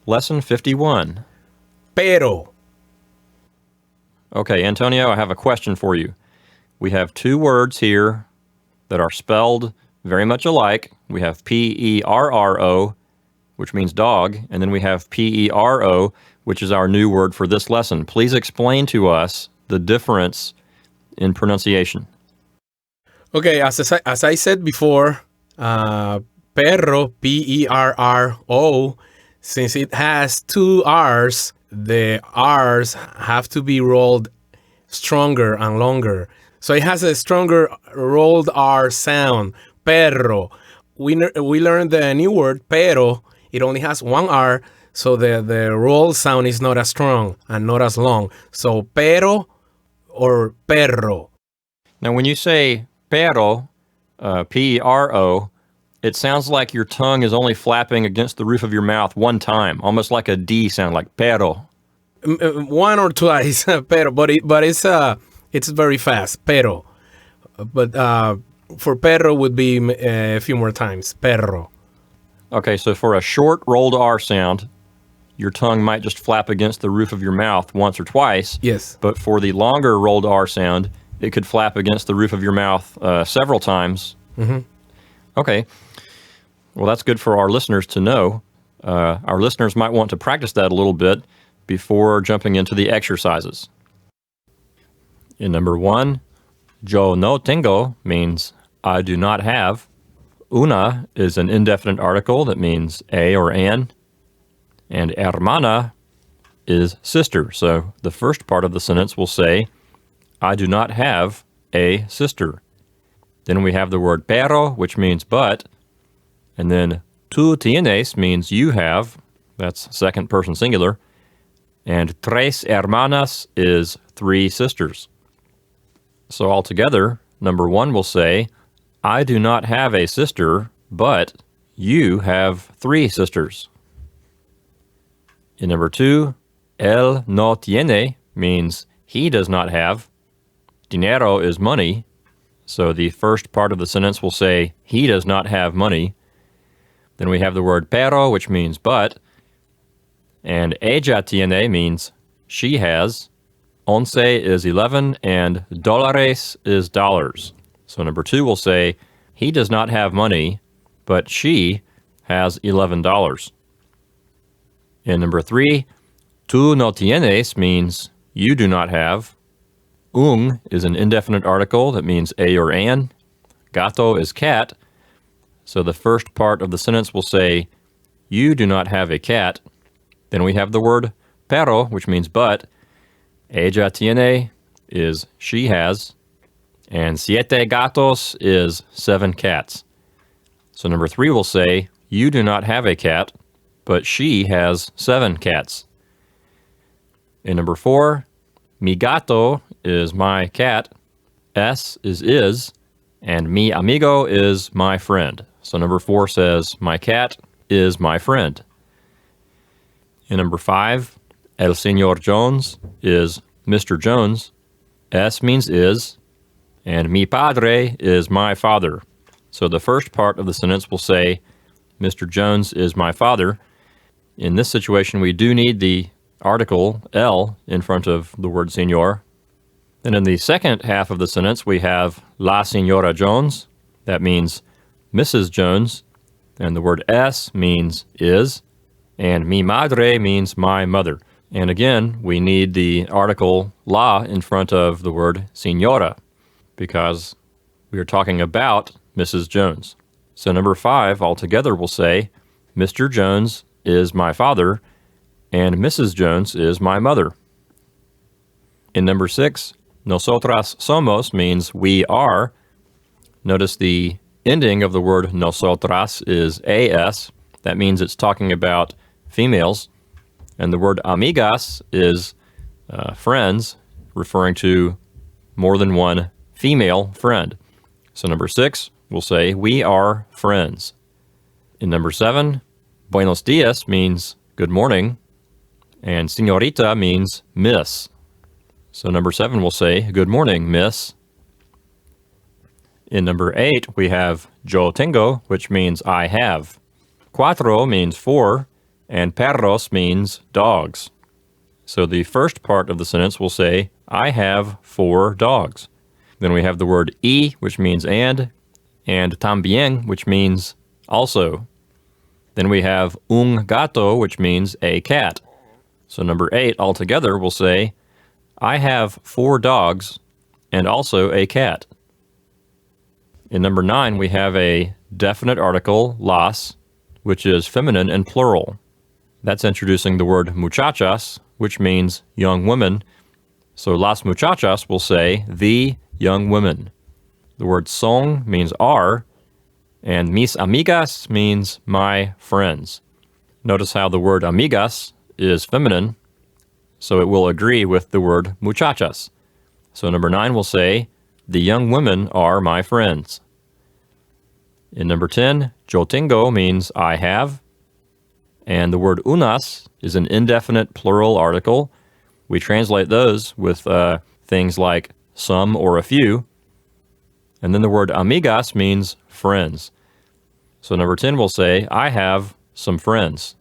Lesson 51. Pero. Okay, Antonio, I have a question for you. We have two words here that are spelled very much alike. We have P-E-R-R-O, which means dog, and then we have P-E-R-O, which is our new word for this lesson. Please explain to us the difference in pronunciation. Okay, as I said before, perro, P-E-R-R-O, since it has two R's, the R's have to be rolled stronger and longer. So it has a stronger rolled R sound, perro. We learned the new word, pero. It only has one R, so the roll sound is not as strong and not as long. So pero or perro. Now, when you say pero, P-E-R-O, it sounds like your tongue is only flapping against the roof of your mouth one time, almost like a D sound, like pero. One or twice, pero, but it's very fast, pero. But for perro would be a few more times, perro. Okay, so for a short rolled R sound, your tongue might just flap against the roof of your mouth once or twice. Yes. But for the longer rolled R sound, it could flap against the roof of your mouth several times. Mm-hmm. Okay. Well, that's good for our listeners to know. Our listeners might want to practice that a little bit before jumping into the exercises. In number 1, yo no tengo means I do not have. Una is an indefinite article that means a or an. And hermana is sister. So the first part of the sentence will say, I do not have a sister. Then we have the word pero, which means but. And then tú tienes means you have. That's second person singular. And tres hermanas is 3 sisters. So altogether, number 1 will say, I do not have a sister, but you have 3 sisters. In number 2, él no tiene means he does not have. Dinero is money. So the first part of the sentence will say, he does not have money. Then we have the word pero, which means but. And ella tiene means she has. Once is 11, and dólares is dollars. So number 2 will say, he does not have money, but she has $11. In number 3, tú no tienes means you do not have. Is an indefinite article that means a or an. Gato is cat. So the first part of the sentence will say, you do not have a cat. Then we have the word pero, which means but. Ella tiene is she has. And siete gatos is 7 cats. So number 3 will say, you do not have a cat, but she has 7 cats. In number 4, mi gato is my cat, es is, and mi amigo is my friend. So number 4 says, my cat is my friend. In number 5, el señor Jones is Mr. Jones. Es means is, and mi padre is my father. So the first part of the sentence will say, Mr. Jones is my father. In this situation, we do need the article el in front of the word señor. Then in the second half of the sentence, we have la señora Jones. That means Mrs. Jones. And the word es means is. And mi madre means my mother. And again, we need the article la in front of the word señora, because we are talking about Mrs. Jones. So number 5 altogether will say, Mr. Jones is my father, and Mrs. Jones is my mother. In number 6, nosotras somos means we are. Notice the ending of the word nosotras is as. That means it's talking about females. And the word amigas is friends, referring to more than one female friend. So number 6 will say, we are friends. In number 7, buenos dias means good morning, and señorita means miss. So number 7 will say, good morning, miss. In number 8, we have yo tengo, which means I have. Cuatro means 4, and perros means dogs. So the first part of the sentence will say, I have 4 dogs. Then we have the word y, which means and también, which means also. Then we have un gato, which means a cat. So number 8 altogether will say, I have 4 dogs and also a cat. In number 9, we have a definite article, las, which is feminine and plural. That's introducing the word muchachas, which means young women. So las muchachas will say the young women. The word son means are, and mis amigas means my friends. Notice how the word amigas is feminine, so it will agree with the word muchachas. So number 9 will say, the young women are my friends. In number 10, yo tengo means I have, and the word unas is an indefinite plural article. We translate those with things like some or a few. And then the word amigas means friends. So number 10 will say, I have some friends.